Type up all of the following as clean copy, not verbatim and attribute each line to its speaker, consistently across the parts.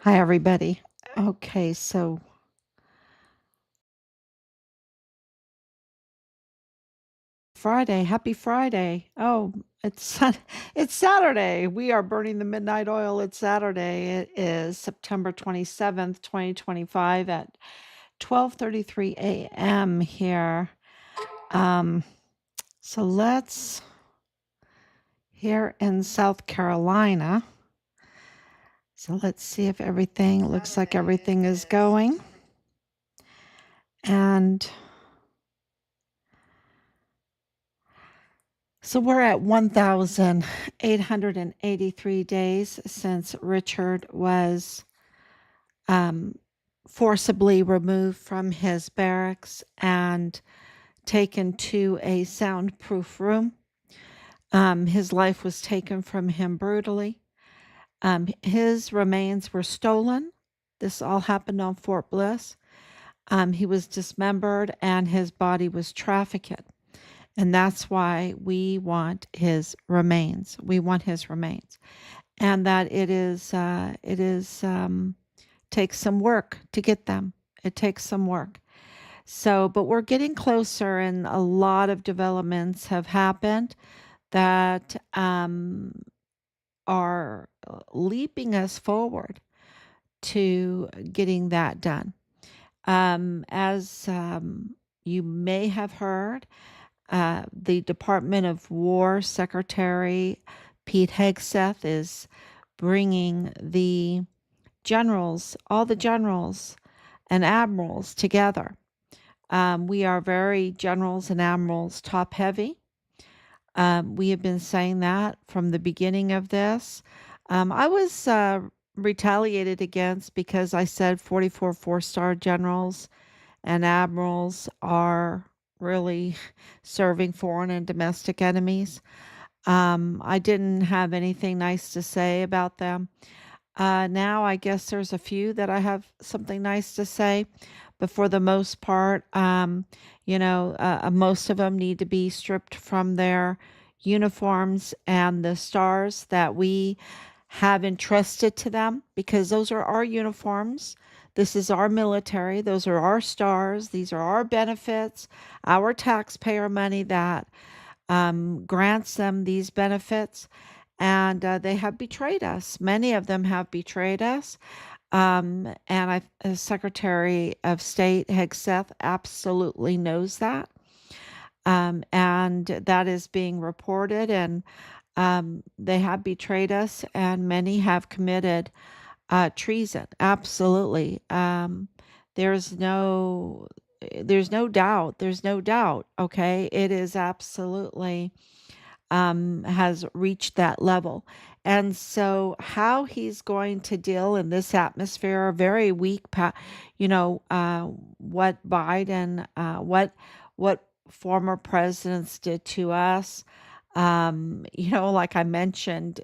Speaker 1: Hi, everybody. Okay, so Friday, happy Friday. Oh, it's Saturday. We are burning the midnight oil. It's Saturday. It is September 27th, 2025 at 12:33 a.m. here. Um, so let's here in South Carolina. So let's see if everything looks like everything is going. And so we're at 1,883 days since Richard was forcibly removed from his barracks and taken to a soundproof room. His life was taken from him brutally. His remains were stolen. This all happened on Fort Bliss. He was dismembered and his body was trafficked. And that's why we want his remains. We want his remains. And that takes some work to get them. It takes some work. So, but we're getting closer, and a lot of developments have happened that are leaping us forward to getting that done. As you may have heard, the Department of War Secretary Pete Hegseth is bringing the generals, all the generals and admirals together. We are very generals and admirals top heavy. We have been saying that from the beginning of this. I was retaliated against because I said 44 four-star generals and admirals are really serving foreign and domestic enemies. I didn't have anything nice to say about them. Now I guess there's a few that I have something nice to say, but for the most part, most of them need to be stripped from their uniforms and the stars that we have entrusted to them because those are our uniforms. This is our military. Those are our stars. These are our benefits, our taxpayer money that grants them these benefits. And they have betrayed us. Many of them have betrayed us. Secretary of State Hegseth absolutely knows that. And that is being reported. And they have betrayed us, and many have committed treason. Absolutely. There's no there's no doubt. There's no doubt. Okay. It is absolutely has reached that level. And so, how he's going to deal in this atmosphere, a very weak, what Biden, what former presidents did to us. Like I mentioned,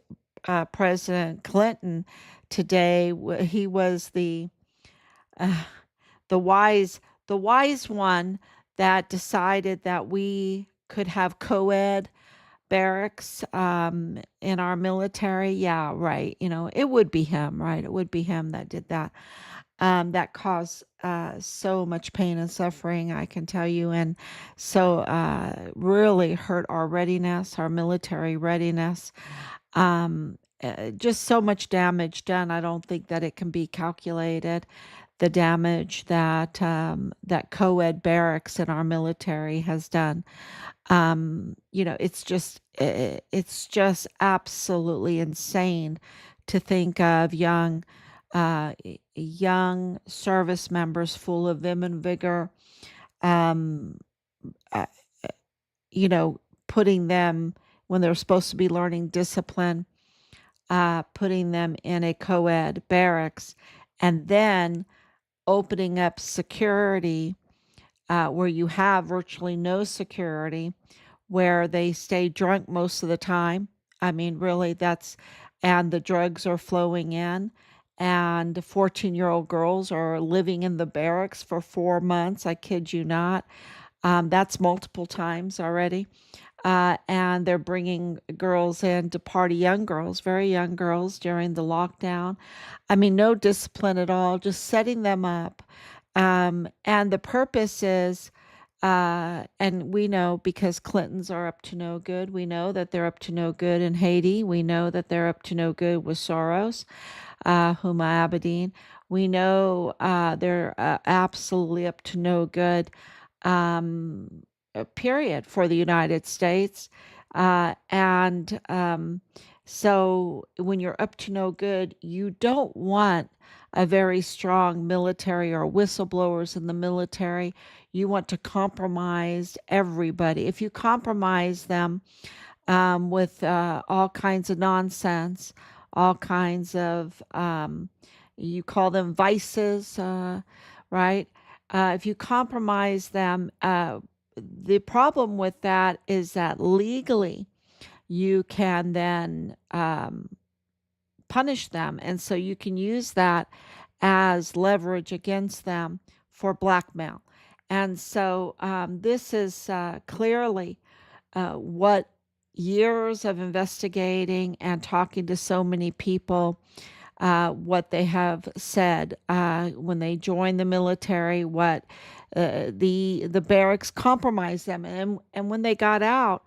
Speaker 1: President Clinton today, he was uh, the wise, the wise one that decided that we could have co-ed barracks in our military. Yeah, right. It would be him, right? It would be him that did that. That caused so much pain and suffering, I can tell you, and so really hurt our readiness, our military readiness. Just so much damage done. I don't think that it can be calculated. The damage that that co-ed barracks in our military has done. It's just absolutely insane to think of young service members full of vim and vigor, um, uh, you know, putting them when they're supposed to be learning discipline, putting them in a co-ed barracks, and then opening up security where you have virtually no security, where they stay drunk most of the time. I mean, really, and the drugs are flowing in, and 14-year-old girls are living in the barracks for 4 months. I kid you not. That's multiple times already. and they're bringing girls in to party, young girls, very young girls during the lockdown. I mean, no discipline at all, just setting them up. And the purpose is, and we know because Clintons are up to no good. We know that they're up to no good in Haiti. We know that they're up to no good with Soros, Huma Abedin. We know they're absolutely up to no good, um, period, for the United States. And so when you're up to no good, you don't want a very strong military or whistleblowers in the military. You want to compromise everybody. If you compromise them, with all kinds of nonsense, all kinds of, you call them vices, right? If you compromise them, the problem with that is that legally you can then punish them. And so you can use that as leverage against them for blackmail. And so this is clearly what years of investigating and talking to so many people, what they have said when they joined the military, what the barracks compromised them, and when they got out,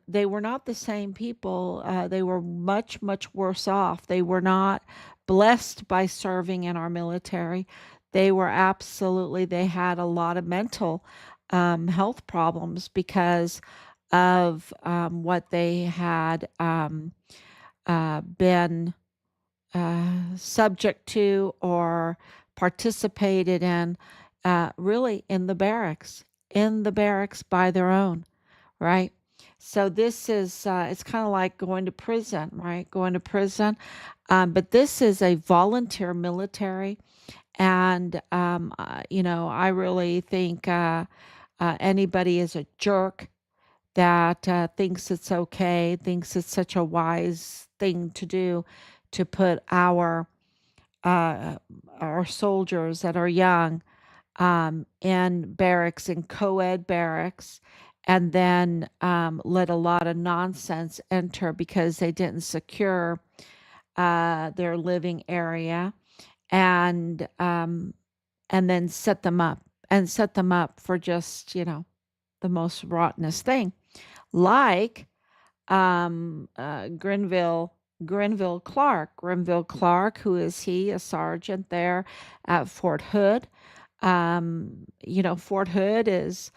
Speaker 1: they were not the same people. They were much worse off. They were not blessed by serving in our military. They were absolutely. They had a lot of mental health problems because of what they had been subject to or participated in, really in the barracks by their own, right? So this is, it's kind of like going to prison, right? Going to prison. But this is a volunteer military. And, I really think anybody is a jerk that thinks it's okay, thinks it's such a wise thing to do to put uh, our soldiers that are young in barracks, in co-ed barracks, and then let a lot of nonsense enter because they didn't secure their living area, and um, and then set them up for just the most rottenest thing, like Grenville Clarke, who is he, a sergeant there at Fort Hood. Fort Hood is,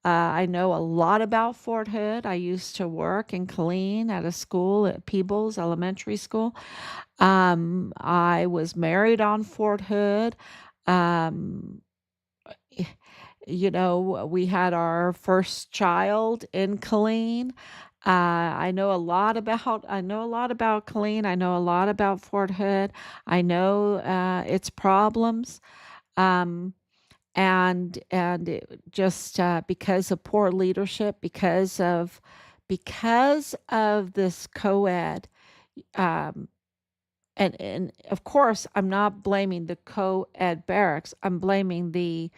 Speaker 1: I know a lot about Fort Hood. I used to work in Killeen at a school at Peebles Elementary School. I was married on Fort Hood. Um, we had our first child in Killeen. I know a lot about Killeen. I know a lot about Fort Hood. I know its problems. Um, and it just because of poor leadership, because of this co-ed, um, and of course I'm not blaming the co-ed barracks. I'm blaming the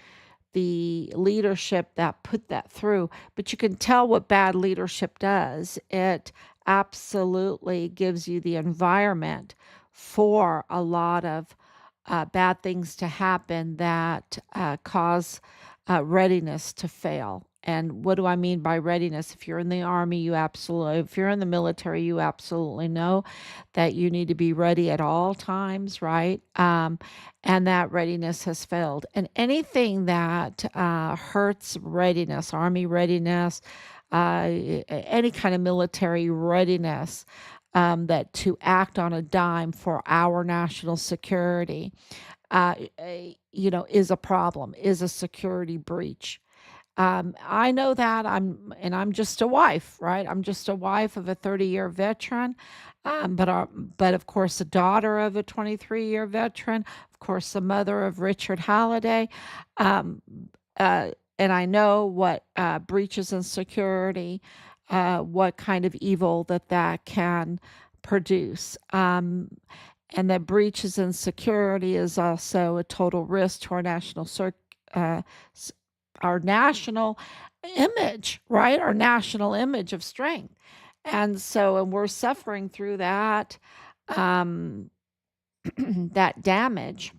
Speaker 1: leadership that put that through. But you can tell what bad leadership does. It absolutely gives you the environment for a lot of bad things to happen that cause readiness to fail. And what do I mean by readiness? If you're in the army, if you're in the military, you absolutely know that you need to be ready at all times, right? And that readiness has failed. And anything that hurts readiness, army readiness, any kind of military readiness, that to act on a dime for our national security, is a problem, is a security breach. I know that I'm just a wife, right? I'm just a wife of a 30-year veteran, but of course, the daughter of a 23-year veteran, of course, the mother of Richard Halliday, um, and I know what breaches in security, what kind of evil that can produce. And that breaches in security is also a total risk to uh, our national image, right? Our national image of strength. And we're suffering through that, um, that damage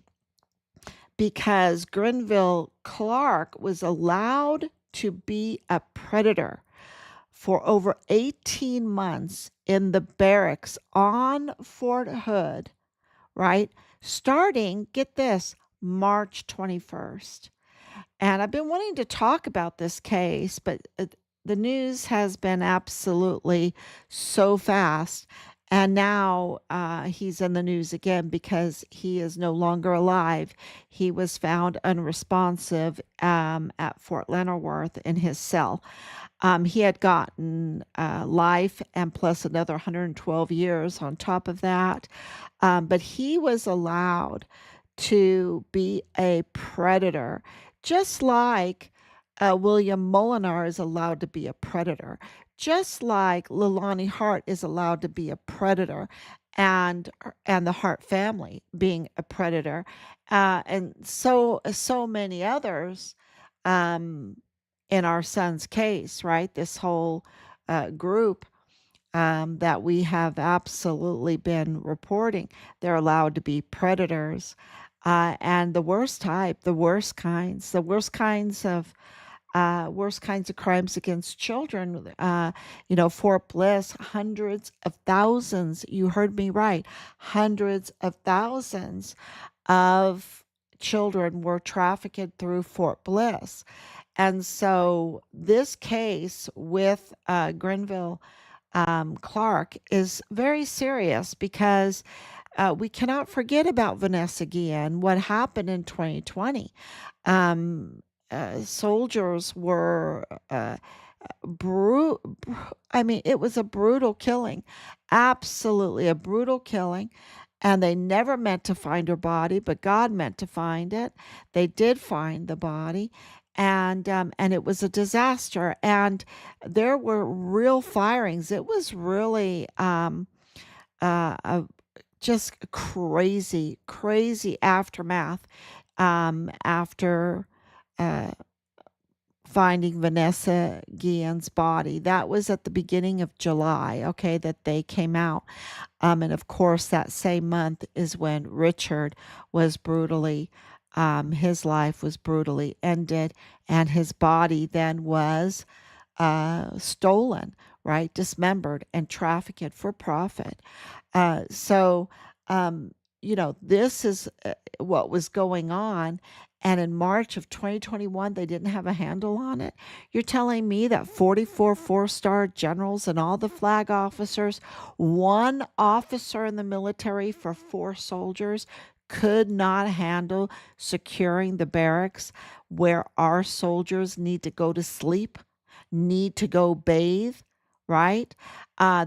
Speaker 1: because Greville Clarke was allowed to be a predator for over 18 months in the barracks on Fort Hood, right? Starting, get this, March 21st. And I've been wanting to talk about this case, but the news has been absolutely so fast. And now he's in the news again because he is no longer alive. He was found unresponsive at Fort Leavenworth in his cell. He had gotten life and plus another 112 years on top of that. But he was allowed to be a predator, just like William Molinar is allowed to be a predator, just like Leilani Hart is allowed to be a predator, and the Hart family being a predator, and so many others. Um, in our son's case, right? This whole group that we have absolutely been reporting, they're allowed to be predators. And the worst type, the worst kinds of crimes against children. Fort Bliss, hundreds of thousands, you heard me right, hundreds of thousands of children were trafficked through Fort Bliss. And so this case with Greville Clarke is very serious because we cannot forget about Vanessa Guillen, what happened in 2020. Um, Soldiers were I mean, it was a brutal killing, absolutely a brutal killing. And they never meant to find her body, but God meant to find it. They did find the body, and it was a disaster. And there were real firings. It was really a just crazy, crazy aftermath after uh, finding Vanessa Guillen's body. That was at the beginning of July, okay, that they came out. And of course, that same month is when Richard was his life was brutally ended, and his body then was stolen, right? Dismembered and trafficked for profit. So, this is what was going on. And in March of 2021, they didn't have a handle on it. You're telling me that 44 four-star generals and all the flag officers, one officer in the military for 4 soldiers, could not handle securing the barracks where our soldiers need to go to sleep, need to go bathe, right?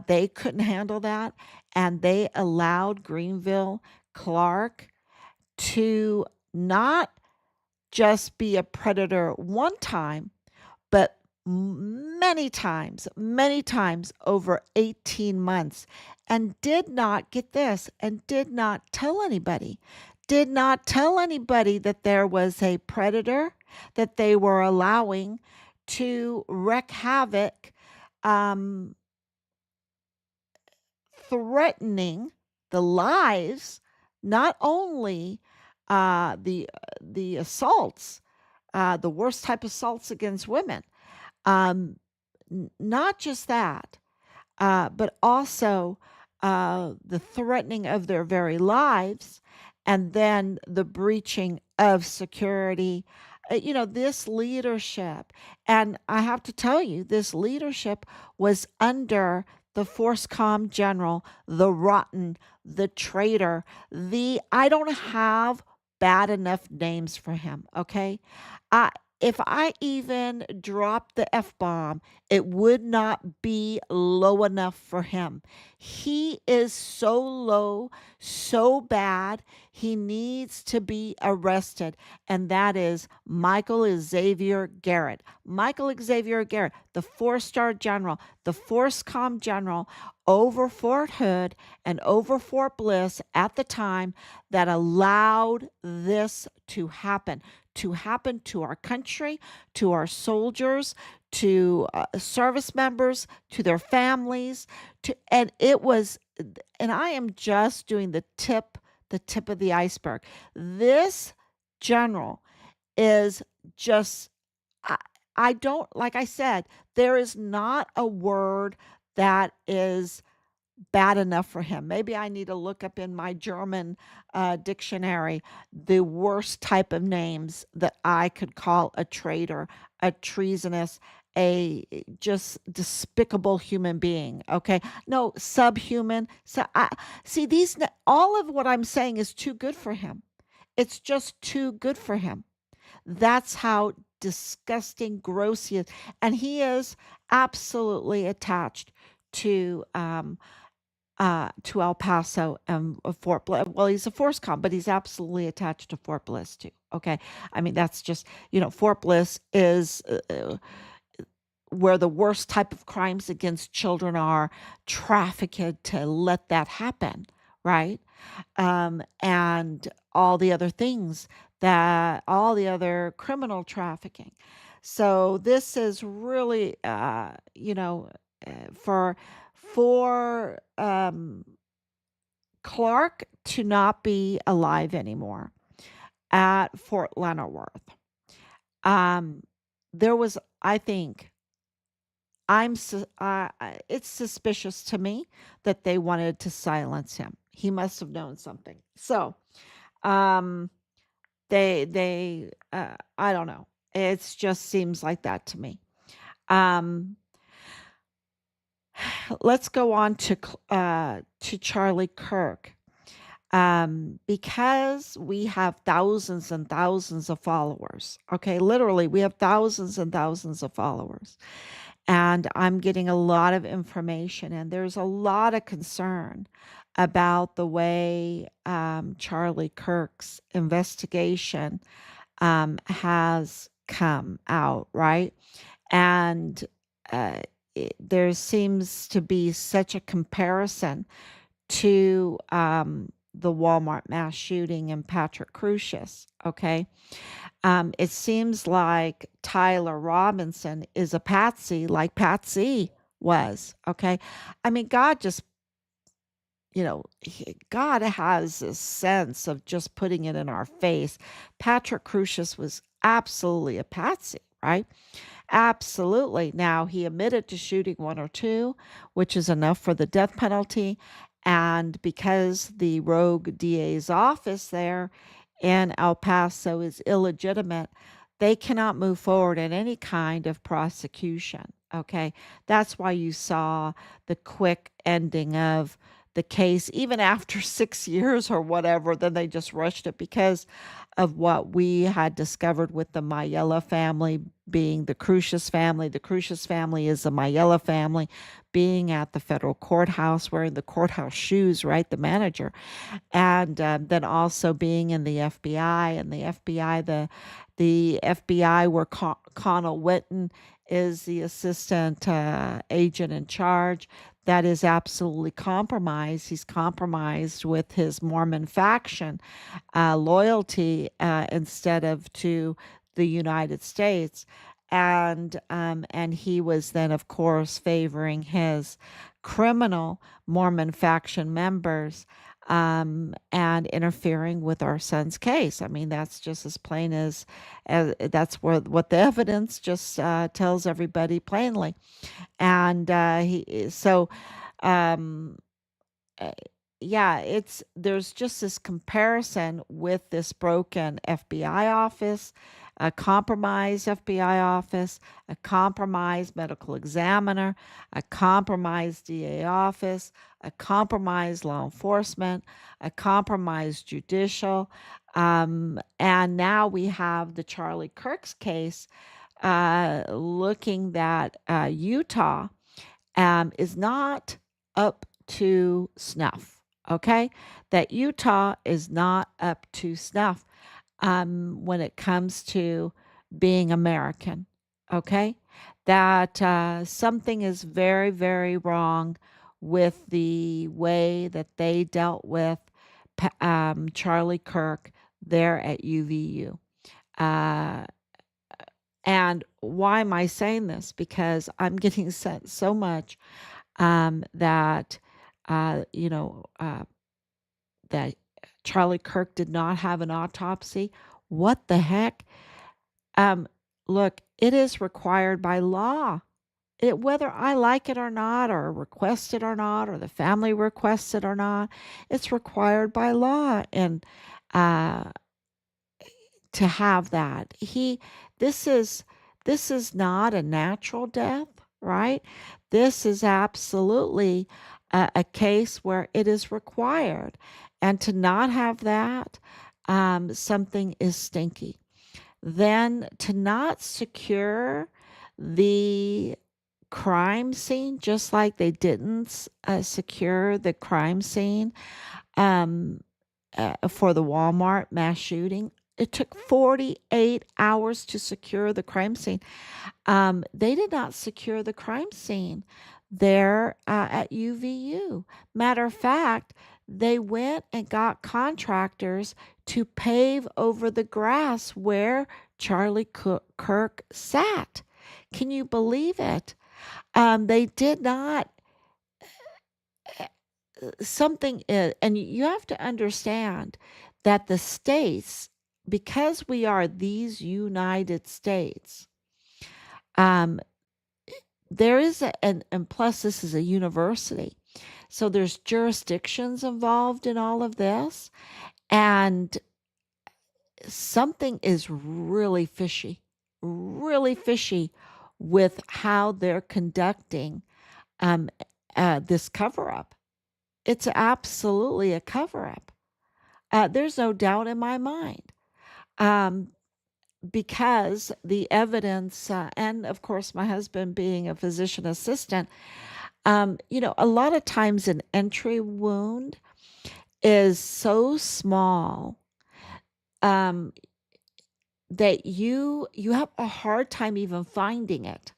Speaker 1: They couldn't handle that. And they allowed Greville Clarke to not just be a predator one time, but many times over 18 months, and did not get this, and did not tell anybody that there was a predator that they were allowing to wreak havoc, um, threatening the lives, not only the assaults, the worst type of assaults against women, um, not just that, but also the threatening of their very lives, and then the breaching of security. This leadership, and I have to tell you, this leadership was under the Force General, the rotten, the traitor, I don't have bad enough names for him, okay? I, if I even dropped the F bomb, it would not be low enough for him. He is so low, so bad, he needs to be arrested. And that is Michael Xavier Garrett. Michael Xavier Garrett, the 4-star general, the Force general over Fort Hood and over Fort Bliss at the time that allowed this to happen to our country, to our soldiers, to service members, to their families, and it was, and I am just doing the tip of the iceberg. This general is just, I, I don't, like I said, there is not a word that is bad enough for him. Maybe I need to look up in my German dictionary the worst type of names that I could call a traitor, a treasonous, a just despicable human being. Okay, no, subhuman. So I see these. All of what I'm saying is too good for him. It's just too good for him. That's how disgusting, gross he is, and he is absolutely attached to El Paso and Fort Bliss. Well, he's a force com, but he's absolutely attached to Fort Bliss too. Okay. I mean, that's just, Fort Bliss is where the worst type of crimes against children are trafficked to let that happen. Right. And all the other things all the other criminal trafficking. So this is really, for Clark to not be alive anymore at Fort Leavenworth. Um, there was, I think, it's suspicious to me that they wanted to silence him. He must have known something. So, um, I don't know. It just seems like that to me. Um, let's go on to Charlie Kirk. Because we have thousands and thousands of followers. Okay, literally, we have thousands and thousands of followers. And I'm getting a lot of information, and there's a lot of concern about the way Charlie Kirk's investigation has come out, right? And there seems to be such a comparison to the Walmart mass shooting and Patrick Crucius. Okay. It seems like Tyler Robinson is a patsy like Patsy was. Okay. I mean, God just, God has a sense of just putting it in our face. Patrick Crucius was absolutely a patsy, right? Absolutely. Now, he admitted to shooting one or two, which is enough for the death penalty. And because the rogue DA's office there in El Paso is illegitimate, they cannot move forward in any kind of prosecution. Okay. That's why you saw the quick ending of the case, even after 6 years or whatever, then they just rushed it because of what we had discovered with the Mayella family being the Crucius family. The Crucius family is the Mayella family being at the federal courthouse wearing the courthouse shoes, right? The manager. And then also being in the FBI, and the FBI where Conal Whetten is the assistant agent in charge. That is absolutely compromised. He's compromised with his Mormon faction loyalty instead of to the United States, and he was then, of course, favoring his criminal Mormon faction members and interfering with our son's case. I mean, that's just as plain as that's what the evidence just tells everybody plainly. And um, uh, yeah, there's just this comparison with this broken FBI office, a compromised FBI office, a compromised medical examiner, a compromised DA office, a compromised law enforcement, a compromised judicial, and now we have the Charlie Kirk's case, looking that Utah is not up to snuff. Okay, that Utah is not up to snuff when it comes to being American. Okay, that something is very, very wrong with the way that they dealt with Charlie Kirk there at UVU. Uh, And why am I saying this? Because I'm getting sent so much that, you know, that Charlie Kirk did not have an autopsy. What the heck? Um, Look, it is required by law. Whether I like it or not, or request it or not, or the family requests it or not, it's required by law. And uh, to have that. This is this is not a natural death, right? This is absolutely a case where it is required. And to not have that, something is stinky. Then to not secure the crime scene, just like they didn't secure the crime scene um, for the Walmart mass shooting. It took 48 hours to secure the crime scene. They did not secure the crime scene there at UVU. Matter of fact, they went and got contractors to pave over the grass where Charlie Kirk sat. Can you believe it? They did not something is, and you have to understand that the states, because we are these United States, um, there is and plus this is a university, so there's jurisdictions involved in all of this, and something is really fishy with how they're conducting um, this cover up. It's absolutely a cover up. There's no doubt in my mind. Um, because the evidence, and of course, my husband being a physician assistant, a lot of times an entry wound is so small um, that you have a hard time even finding it.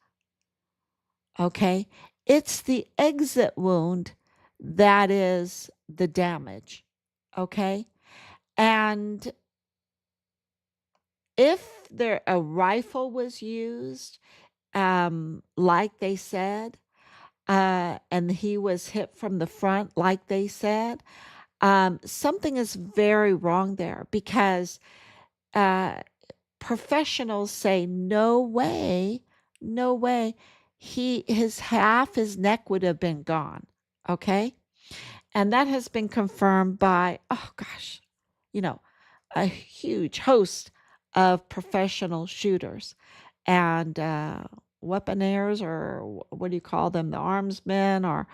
Speaker 1: Okay, it's the exit wound that is the damage. Okay, and if there a rifle was used, like they said, and he was hit from the front, like they said, something is very wrong there because uh, professionals say, no way, no way. His half his neck would have been gone. Okay. And that has been confirmed by, oh gosh, you know, a huge host of professional shooters and weaponaires, or what do you call them? The armsmen, or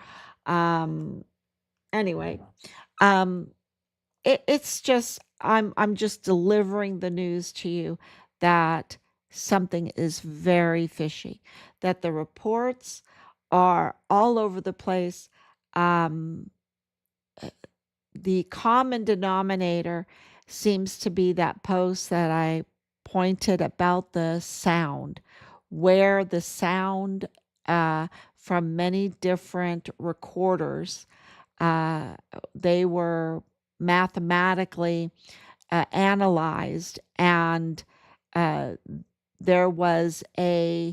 Speaker 1: um, anyway, um, it's just I'm just delivering the news to you that something is very fishy, that the reports are all over the place. Um, the common denominator seems to be that post that I pointed about the sound, where the sound from many different recorders, uh, they were mathematically analyzed, and uh, there was uh,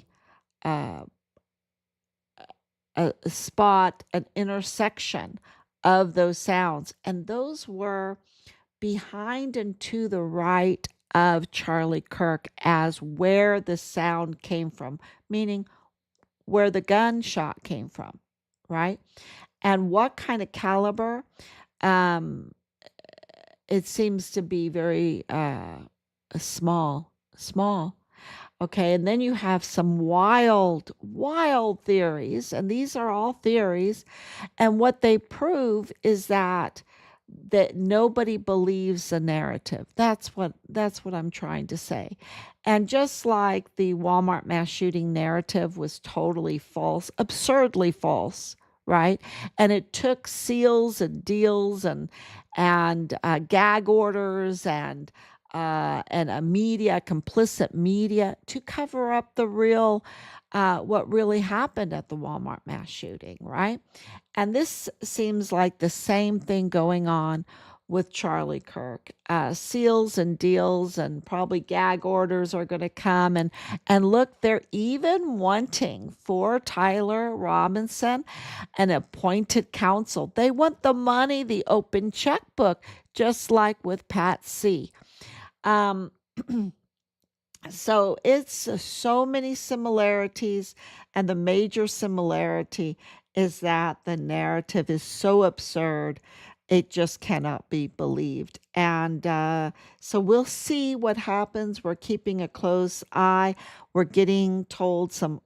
Speaker 1: a spot, an intersection of those sounds. And those were behind and to the right of Charlie Kirk as where the sound came from, meaning where the gunshot came from, right? And what kind of caliber? Um, it seems to be very small. Okay, and then you have some wild theories, and these are all theories, and what they prove is that nobody believes the narrative. That's what I'm trying to say. And just like the Walmart mass shooting narrative was totally false, absurdly false, right? And it took seals and deals and gag orders and a media, complicit media, to cover up the real, what really happened at the Walmart mass shooting, right? And this seems like the same thing going on with Charlie Kirk. Seals and deals and probably gag orders are going to come. And look, they're even wanting for Tyler Robinson an appointed counsel. They want the money, the open checkbook, just like with Pat C. Um, so it's so many similarities, and the major similarity is that the narrative is so absurd, it just cannot be believed. And so we'll see what happens. We're keeping a close eye. We're getting told some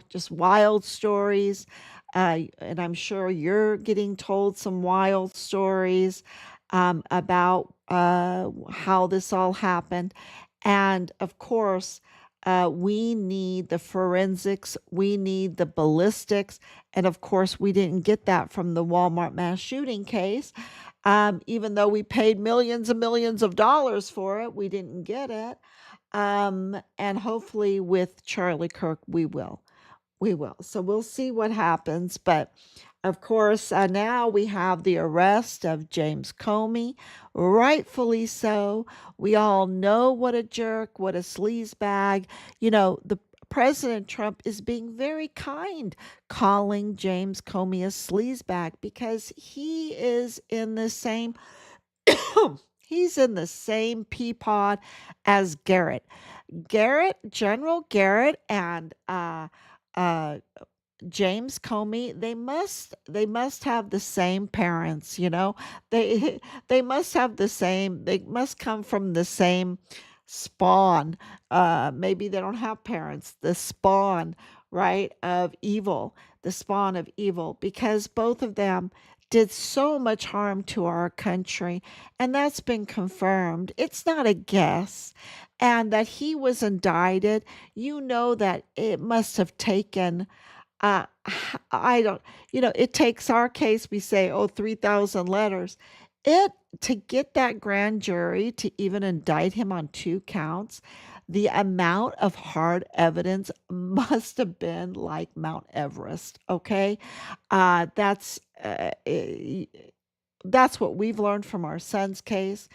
Speaker 1: just wild stories. And I'm sure you're getting told some wild stories about how this all happened. And of course, we need the forensics, we need the ballistics. And of course, we didn't get that from the Walmart mass shooting case. Even though we paid millions and millions of dollars for it, we didn't get it. And hopefully, with Charlie Kirk, we will. We will. So we'll see what happens. But of course, now we have the arrest of James Comey, rightfully so. We all know what a jerk, what a sleazebag. The President Trump is being very kind, calling James Comey a sleazebag because he is in the same he's in the same pea pod as Garrett. General Garrett, and uh, James Comey, they must have the same parents, They they must have the same, they must come from the same spawn. Maybe they don't have parents, the spawn, right, of evil, the spawn of evil, because both of them did so much harm to our country, and that's been confirmed. It's not a guess. And that he was indicted, that it must have taken I don't, it takes our case, we say, oh, 3,000 letters. It, to get that grand jury to even indict him on 2 counts, the amount of hard evidence must have been like Mount Everest. Okay. That's, that's what we've learned from our son's case.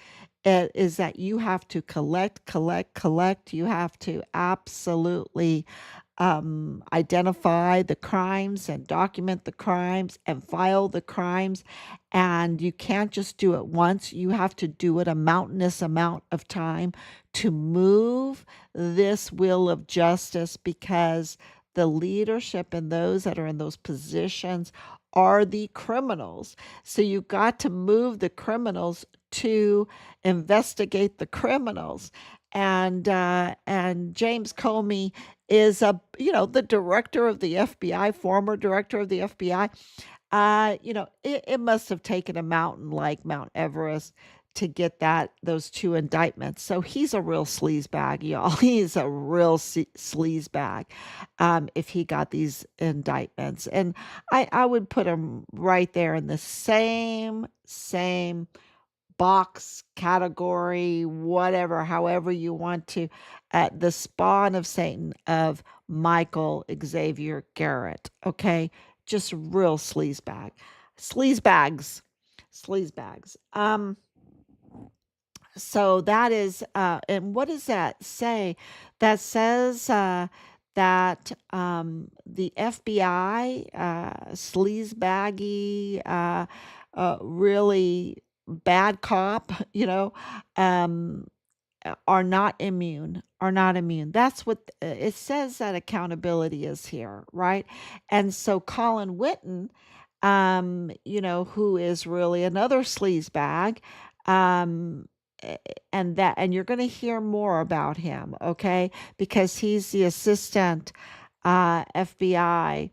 Speaker 1: It is that you have to collect, collect, collect. You have to absolutely identify the crimes and document the crimes and file the crimes. And you can't just do it once. You have to do it a mountainous amount of time to move this wheel of justice, because the leadership and those that are in those positions are the criminals. So you've got to move the criminals to investigate the criminals. And James Comey is the director of the FBI, former director of the FBI. It must have taken a mountain like Mount Everest to get those 2 indictments. So he's a real sleazebag, y'all. He's a real sleazebag. If he got these indictments, and I would put him right there in the same box, category, whatever, however you want to, the spawn of Satan of Michael Xavier Garrett. Okay, just real sleazebags, sleazebags. So that is, and what does that say? That says that the FBI, sleazebaggy, really bad cop, um, are not immune, are not immune. That's what it says, that accountability is here, right? And so Colin Whetten, who is really another sleazebag, um, and you're going to hear more about him, okay? Because he's the assistant FBI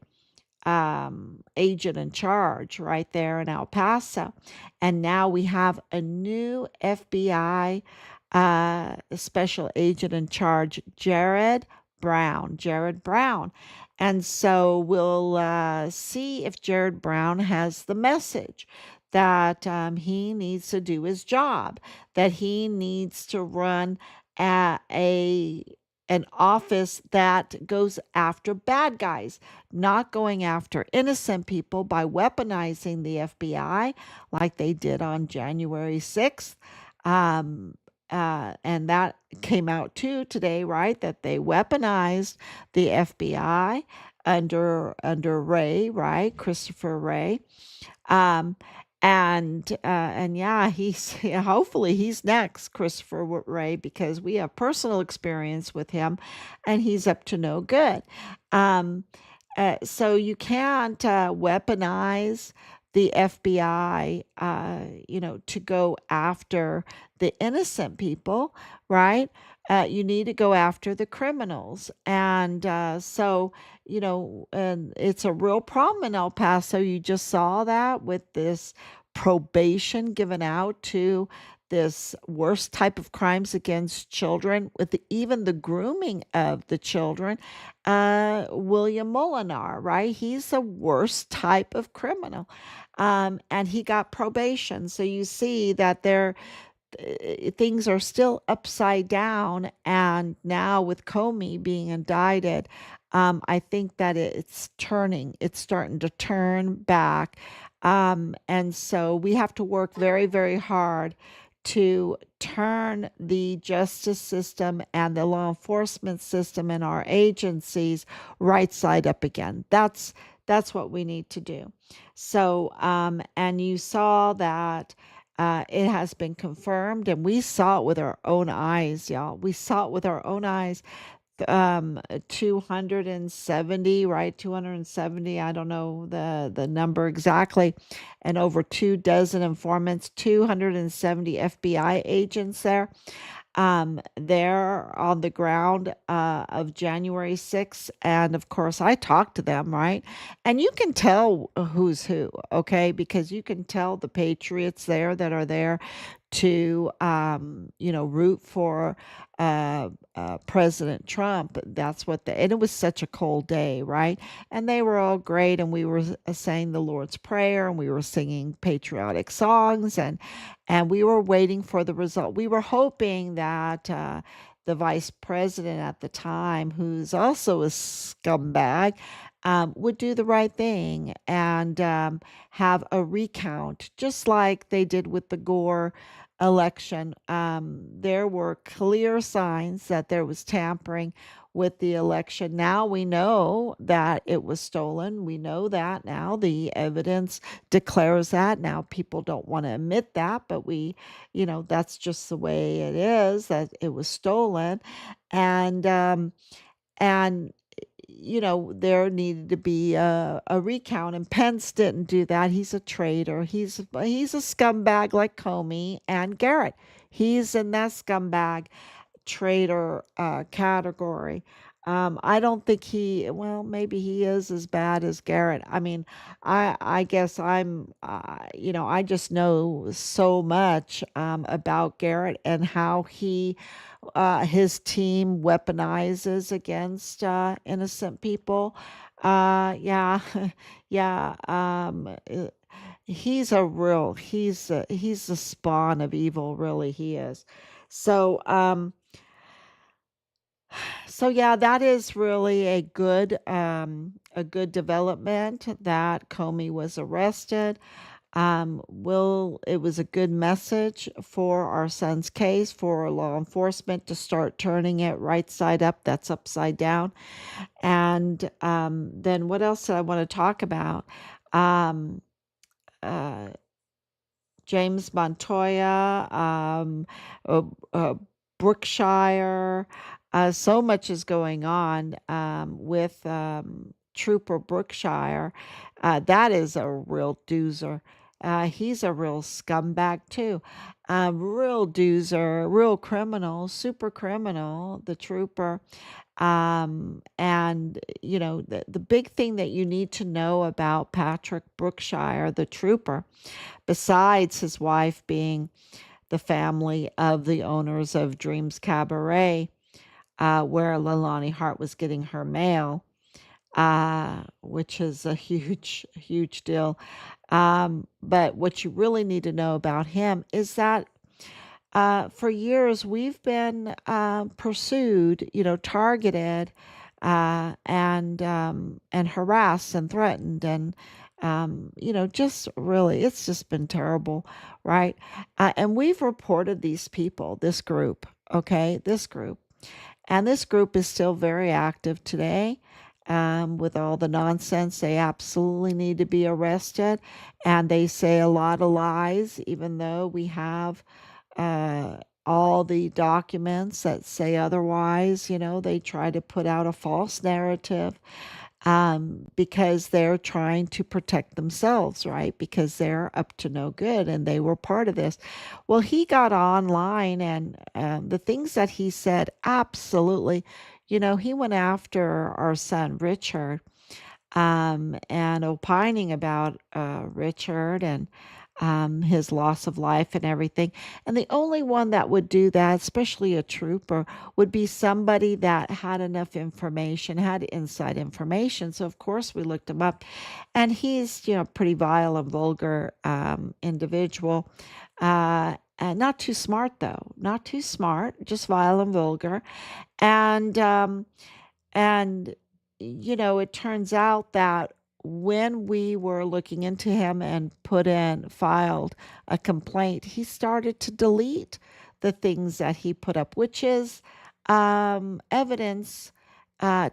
Speaker 1: agent in charge right there in El Paso. And now we have a new FBI special agent in charge, Jared Brown. And so we'll see if Jared Brown has the message that he needs to do his job, that he needs to run a an office that goes after bad guys, not going after innocent people by weaponizing the FBI like they did on January 6th. Um, and that came out too today, right? That they weaponized the FBI under Ray, right? Christopher Ray. Um, and yeah, he's yeah, hopefully he's next, Christopher Ray, because we have personal experience with him, and he's up to no good. Um, so you can't weaponize the FBI, to go after the innocent people, right? You need to go after the criminals, and and it's a real problem in El Paso. You just saw that with this probation given out to this worst type of crimes against children, with even the grooming of the children. William Molinar, right? He's the worst type of criminal. And he got probation. So you see that things are still upside down. And now with Comey being indicted, I think that it's starting to turn back. And so we have to work very, very hard to turn the justice system and the law enforcement system and our agencies right side up again. That's what we need to do. So, and you saw that it has been confirmed, and we saw it with our own eyes, y'all. We saw it with our own eyes. 270, right? 270, I don't know the number exactly, and over 2 dozen informants, 270 FBI agents there on the ground of January 6th. And of course, I talked to them, right? And you can tell who's who, okay? Because you can tell the patriots there that are there to, root for President Trump. That's and it was such a cold day, right? And they were all great. And we were saying the Lord's Prayer, and we were singing patriotic songs, and we were waiting for the result. We were hoping that the vice president at the time, who's also a scumbag, would do the right thing and have a recount, just like they did with the Gore election. There were clear signs that there was tampering with the election. Now we know that it was stolen. We know that now. The evidence declares that. Now people don't want to admit that, but that's just the way it is, that it was stolen. And there needed to be a recount, and Pence didn't do that. He's a traitor. He's a scumbag like Comey and Garrett. He's in that scumbag traitor category. I don't think well, maybe he is as bad as Garrett. I mean, I guess I just know so much about Garrett and how his team weaponizes against innocent people. Yeah, yeah. He's a spawn of evil, really. He is. So, yeah, that is really a good development that Comey was arrested. It was a good message for our son's case, for law enforcement to start turning it right side up. That's upside down. And then what else did I want to talk about? Um, uh, James Montoya, uh, uh, Brookshire. So much is going on with Trooper Brookshire. That is a real doozer. He's a real scumbag too. Real doozer, real criminal, super criminal, the trooper. And the big thing that you need to know about Patrick Brookshire, the trooper, besides his wife being the family of the owners of Dreams Cabaret, where Leilani Hart was getting her mail, which is a huge, huge deal. But what you really need to know about him is that For years we've been pursued, targeted, and harassed and threatened, and just really, it's just been terrible, right? And we've reported these people, this group, okay, this group, and this group is still very active today. With all the nonsense, they absolutely need to be arrested. And they say a lot of lies, even though we have uh, all the documents that say otherwise. They try to put out a false narrative, because they're trying to protect themselves, right? Because they're up to no good and they were part of this. Well, he got online, and the things that he said, absolutely, he went after our son, Richard, and opining about Richard and his loss of life and everything. And the only one that would do that, especially a trooper, would be somebody that had enough information, had inside information. So, of course, we looked him up. And he's, pretty vile and vulgar individual. And not too smart, though. Not too smart, just vile and vulgar. And and, it turns out that when we were looking into him and filed a complaint, he started to delete the things that he put up, which is evidence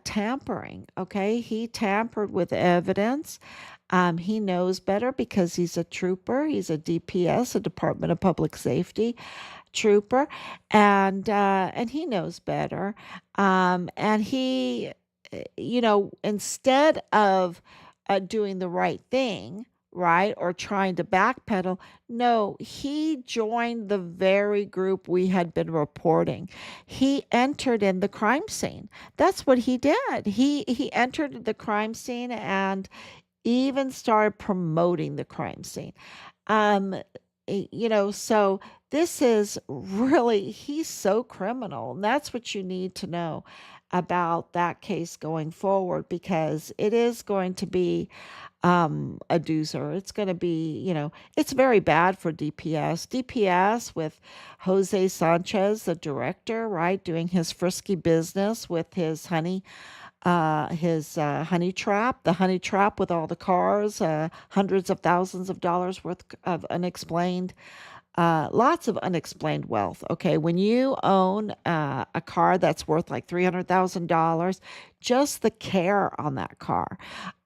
Speaker 1: tampering. Okay. He tampered with evidence. He knows better because he's a trooper. He's a DPS, a Department of Public Safety trooper, and he knows better. And he, instead of doing the right thing, right, or trying to backpedal, no, he joined the very group we had been reporting. He entered in the crime scene. That's what he did. He entered the crime scene and even started promoting the crime scene. Um, so this is really, he's so criminal. And that's what you need to know about that case going forward, because it is going to be a doozer. It's going to be, it's very bad for DPS. DPS with Jose Sanchez, the director, right, doing his frisky business with his honey trap, the honey trap with all the cars, hundreds of thousands of dollars worth of unexplained, lots of unexplained wealth. Okay, when you own a car that's worth like $300,000, just the care on that car,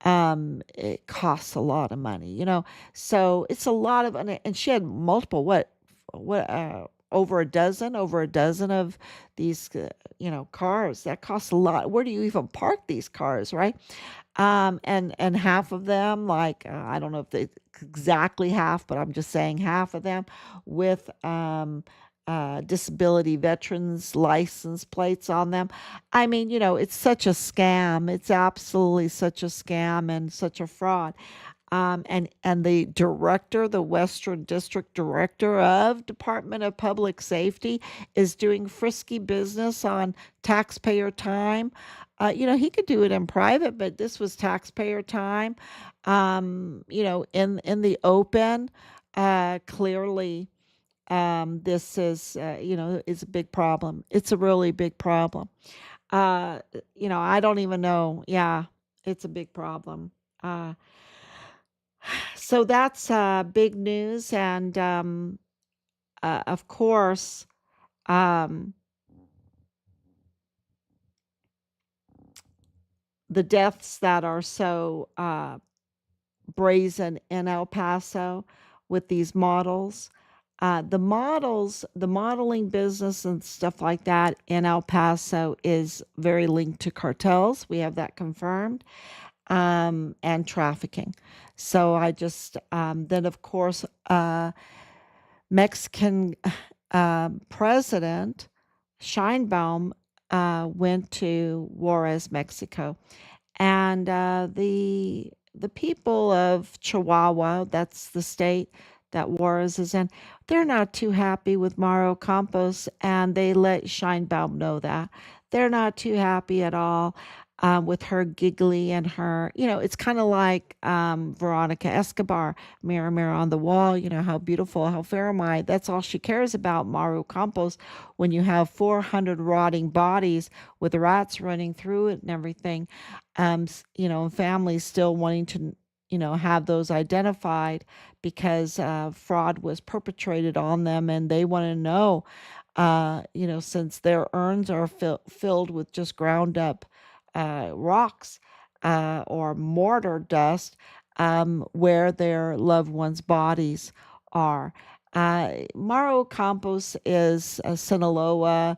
Speaker 1: it costs a lot of money. So it's a lot of, and she had multiple, over a dozen of these, cars. That costs a lot. Where do you even park these cars, right? And half of them, like, I don't know if they exactly half, but I'm just saying half of them with disability veterans license plates on them. I mean, it's such a scam. It's absolutely such a scam and such a fraud. And the director, the Western District Director of Department of Public Safety, is doing frisky business on taxpayer time. He could do it in private, but this was taxpayer time. In the open, clearly, this is a big problem. It's a really big problem. I don't even know. Yeah, it's a big problem. So that's big news, and of course, um, the deaths that are so brazen in El Paso with these models. The modeling business and stuff like that in El Paso is very linked to cartels. We have that confirmed, and trafficking. So then of course, Mexican president Scheinbaum went to Juarez, Mexico, and the people of Chihuahua, that's the state that Juarez is in, they're not too happy with Mario Campos, and they let Scheinbaum know that they're not too happy at all. with her giggly and her, it's kind of like Veronica Escobar, Mirror, Mirror on the Wall, how beautiful, how fair am I? That's all she cares about, Maru Campos, when you have 400 rotting bodies with rats running through it and everything, and families still wanting to, have those identified because fraud was perpetrated on them and they want to know, since their urns are filled with just ground up rocks or mortar dust where their loved ones' bodies are. Mauro Campos is a Sinaloa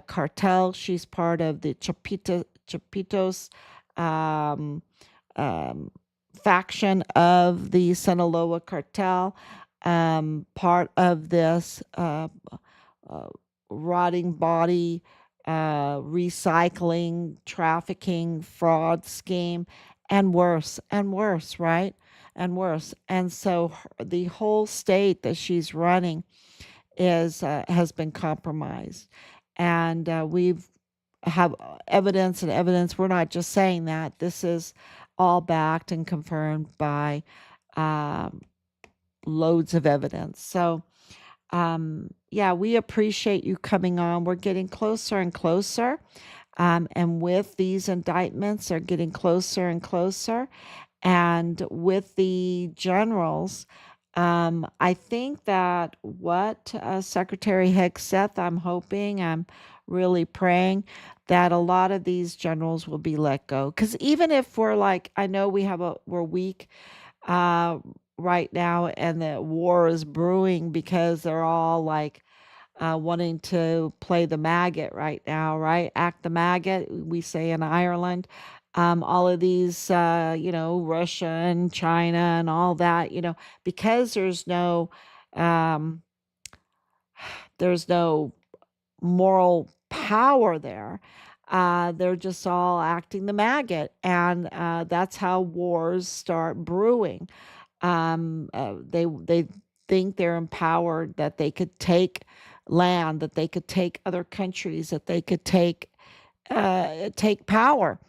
Speaker 1: cartel. She's part of the Chapitos um, um, faction of the Sinaloa cartel, part of this uh, rotting body recycling, trafficking, fraud scheme, and worse, right? And worse. And so the whole state that she's running is has been compromised, and we've have evidence and evidence. We're not just saying that. This is all backed and confirmed by um, loads of evidence. So yeah, we appreciate you coming on. We're getting closer and closer. And with these indictments, they're getting closer and closer. And with the generals, I think that what Secretary Hegseth, I'm hoping, I'm really praying that a lot of these generals will be let go. Because even if we're like, I know we're weak uh, right now, and the war is brewing because they're all like wanting to play the maggot right now, right? Act the maggot, we say in Ireland. All of these, Russia and China and all that, because um, there's no moral power there. They're just all acting the maggot, and that's how wars start brewing. They think they're empowered, that they could take land, that they could take other countries, that they could take power.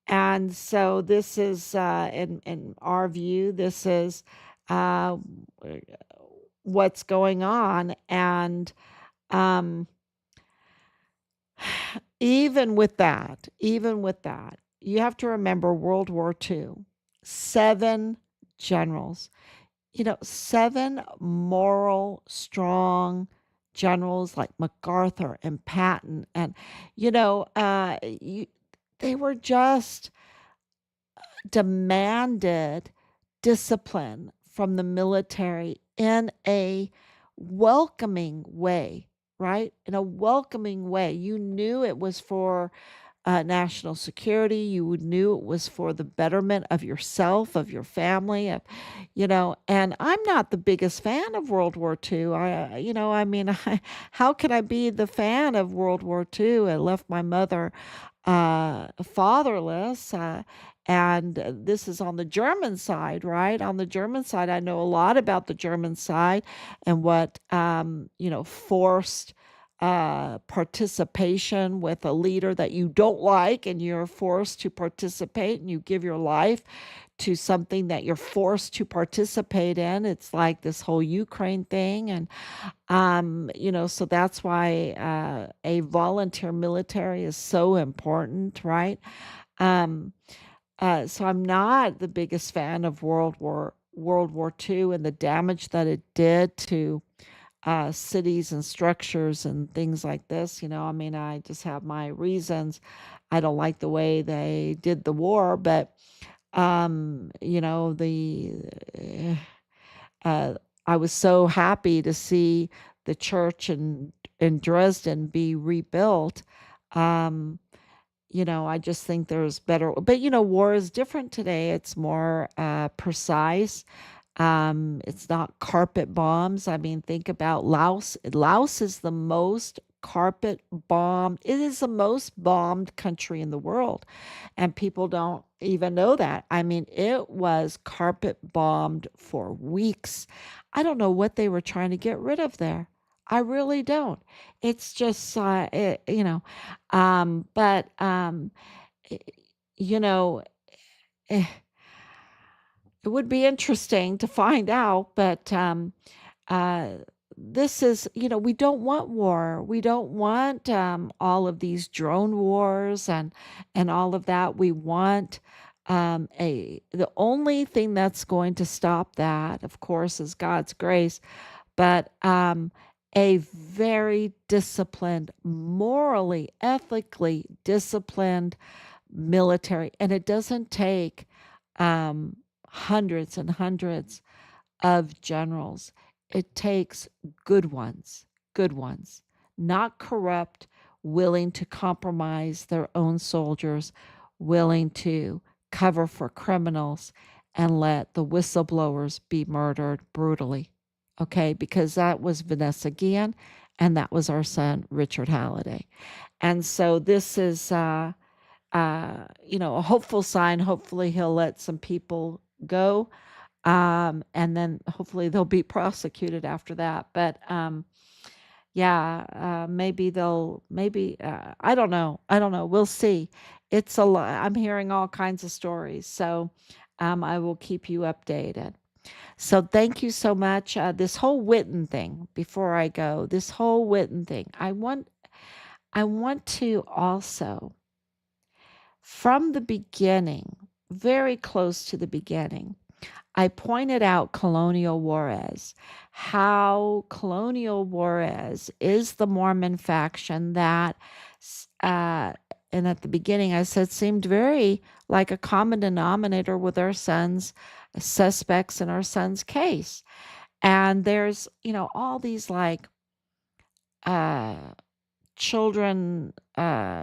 Speaker 1: And so this is, in our view, this is uh, what's going on. And um, even with that, you have to remember World War II, 7 generals, seven moral, strong generals like MacArthur and Patton, and they were just demanded discipline from the military in a welcoming way, right? In a welcoming way. You knew it was for national security. You knew it was for the betterment of yourself, of your family, and I'm not the biggest fan of World War II. I mean, how can I be the fan of World War II? I left my mother fatherless. And this is on the German side, right? On the German side, I know a lot about the German side and what, forced participation with a leader that you don't like, and you're forced to participate, and you give your life to something that you're forced to participate in. It's like this whole Ukraine thing. And, so that's why a volunteer military is so important, right? Um, so I'm not the biggest fan of World War II and the damage that it did to cities and structures and things like this. I mean, I just have my reasons. I don't like the way they did the war, but the uh, I was so happy to see the church in Dresden be rebuilt. Um, I just think there's better, but war is different today. It's more precise. It's not carpet bombs. I mean, think about Laos. Laos is the most carpet bombed. It is the most bombed country in the world, and people don't even know that. I mean, it was carpet bombed for weeks. I don't know what they were trying to get rid of there. I really don't. It's just, but you know, eh, it would be interesting to find out, but uh, this is, we don't want war. We don't want all of these drone wars and all of that. We want the only thing that's going to stop that, of course, is God's grace, but a very disciplined, morally, ethically disciplined military. And it doesn't take um, hundreds and hundreds of generals. It takes good ones, not corrupt, willing to compromise their own soldiers, willing to cover for criminals and let the whistleblowers be murdered brutally. Okay, because that was Vanessa Guillen and that was our son, Richard Halliday. And so this is, a hopeful sign. Hopefully, he'll let some people go, and then hopefully they'll be prosecuted after that. But yeah, maybe they'll, maybe, I don't know. I don't know. We'll see. It's a lot. I'm hearing all kinds of stories. So I will keep you updated. So thank you so much. This whole Whetten thing, before I go, this whole Whetten thing, I want to also, from the beginning, very close to the beginning, I pointed out Colonial Juarez, how Colonial Juarez is the Mormon faction that, uh, and at the beginning I said seemed very like a common denominator with our son's suspects in our son's case. And there's, all these like uh, children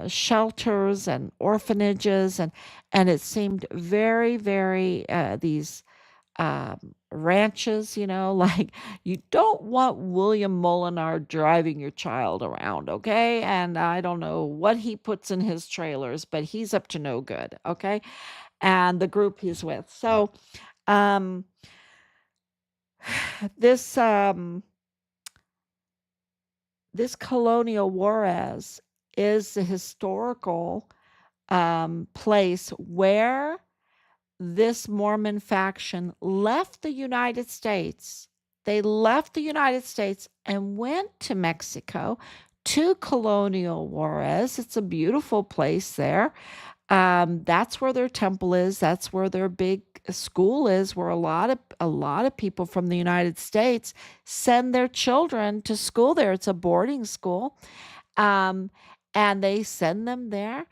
Speaker 1: shelters and orphanages, and it seemed very, very these ranches, like you don't want William Molinar driving your child around, okay? And I don't know what he puts in his trailers, but he's up to no good, okay? And the group he's with. So, um, this this Colonial Juarez is the historical place where this Mormon faction left the United States. They left the United States and went to Mexico, to Colonial Juarez. It's a beautiful place there. That's where their temple is. That's where their big school is, where a lot of people from the United States send their children to school there. It's a boarding school, um, and they send them there.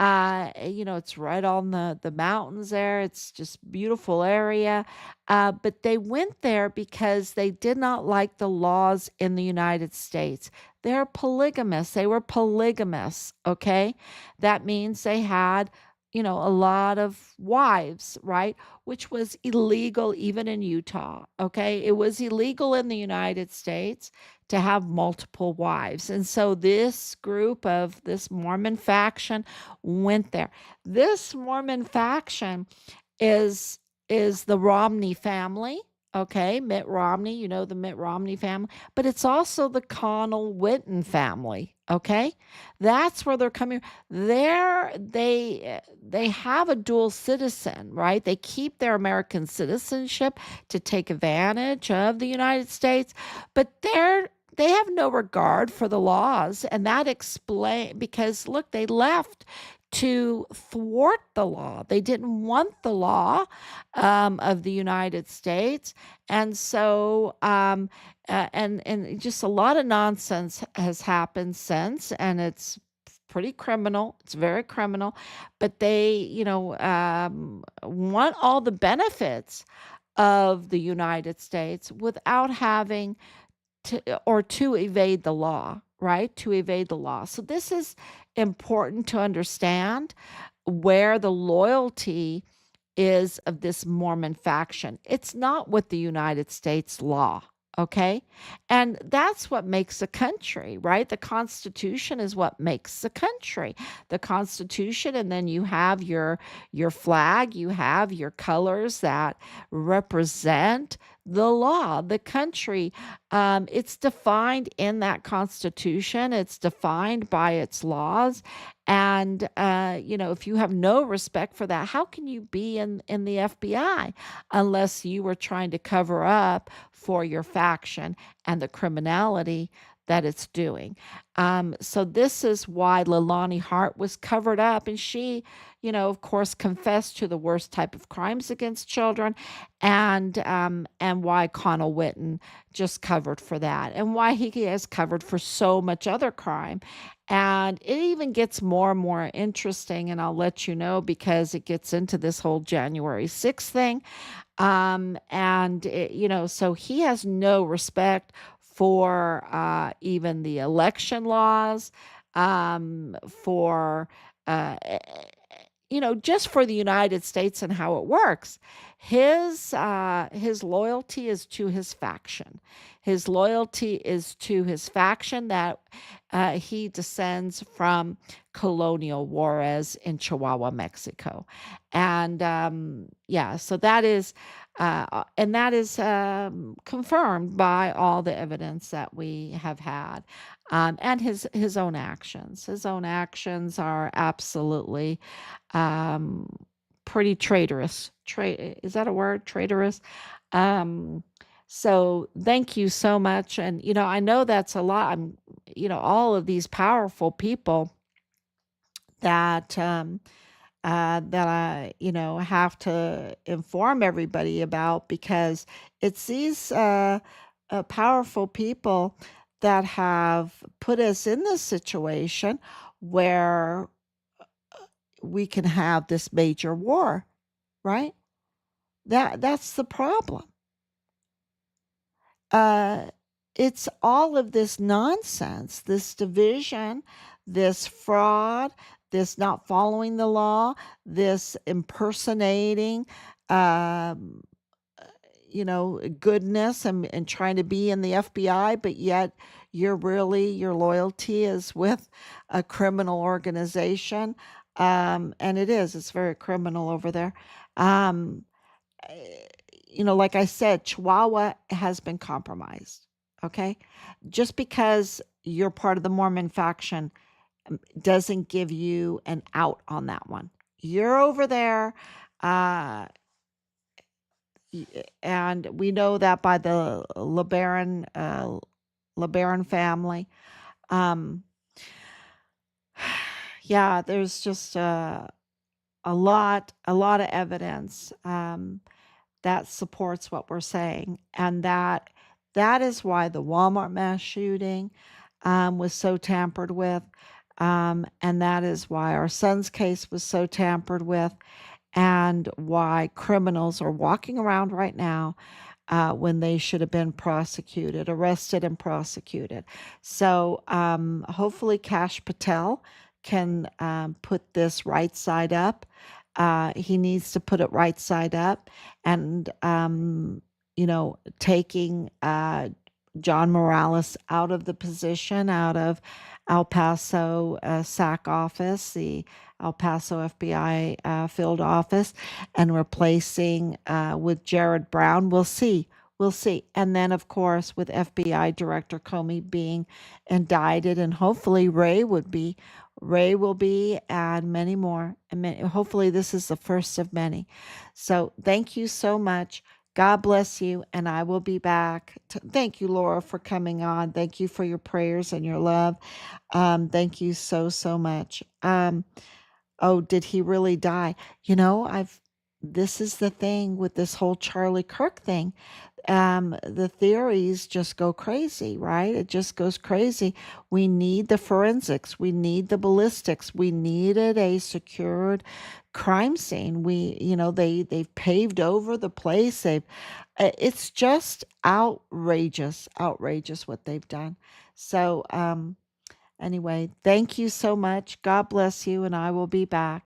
Speaker 1: It's right on the mountains there. It's just beautiful area. But they went there because they did not like the laws in the United States. They're polygamists. They were polygamists. Okay, that means they had, a lot of wives, right? Which was illegal even in Utah. Okay, it was illegal in the United States to have multiple wives. And so this group of this Mormon faction went there. This Mormon faction is is the Romney family. Okay, Mitt Romney, the Mitt Romney family, but it's also the Conal Whetten family. Okay, that's where they're coming. They have a dual citizen, right? They keep their American citizenship to take advantage of the United States, but they have no regard for the laws, and that explain because look, they left to thwart the law. They didn't want the law of the United States, and so and just a lot of nonsense has happened since, and it's pretty criminal. It's very criminal, but they, want all the benefits of the United States without having to evade the law, right? To evade the law. So this is important to understand where the loyalty is of this Mormon faction. It's not with the United States law. Okay. And that's what makes a country, right? The Constitution is what makes a country. The Constitution, and then you have your flag, you have your colors that represent the law, the country. It's defined in that Constitution, it's defined by its laws. And, if you have no respect for that, how can you be in the FBI unless you were trying to cover up for your faction and the criminality that it's doing? So this is why Leilani Hart was covered up, and she, of course, confessed to the worst type of crimes against children, and why Conal Whetten just covered for that, and why he has covered for so much other crime. And it even gets more and more interesting, and I'll let you know because it gets into this whole January 6th thing. So he has no respect for even the election laws, for uh, eh, eh, just for the United States and how it works. His loyalty is to his faction. His loyalty is to his faction that he descends from colonial Juarez in Chihuahua, Mexico. And yeah, so that is confirmed by all the evidence that we have had, and his own actions. His own actions are absolutely um, pretty traitorous. Is that a word? Traitorous. Um, so thank you so much. And I know that's a lot. All of these powerful people that that I, have to inform everybody about, because it's these powerful people that have put us in this situation where we can have this major war, right? That's the problem. Uh, it's all of this nonsense, this division, this fraud, this not following the law, this impersonating, um, goodness, and trying to be in the FBI, but yet your loyalty is with a criminal organization. And it's very criminal over there. Um, eh, like I said, Chihuahua has been compromised. Okay. Just because you're part of the Mormon faction doesn't give you an out on that one. You're over there. Uh, and we know that by the LeBaron family. Um, yeah, there's just a lot of evidence that supports what we're saying, and that is why the Walmart mass shooting was so tampered with, and that is why our son's case was so tampered with, and why criminals are walking around right now when they should have been arrested and prosecuted. So hopefully Cash Patel can put this right side up. He needs to put it right side up, and taking John Morales out of the position, out of El Paso SAC office, the El Paso FBI field office, and replacing with Jared Brown. We'll see. We'll see. And then, of course, with FBI Director Comey being indicted, and hopefully Ray will be, and many more. And hopefully, this is the first of many. So, thank you so much. God bless you, and I will be back. Thank you, Laura, for coming on. Thank you for your prayers and your love. Thank you so, so much. Oh, did he really die? This is the thing with this whole Charlie Kirk thing. The theories just go crazy, right? It just goes crazy. We need the forensics. We need the ballistics. We needed a secured crime scene. They've paved over the place. It's just outrageous what they've done. So, anyway, thank you so much. God bless you, and I will be back.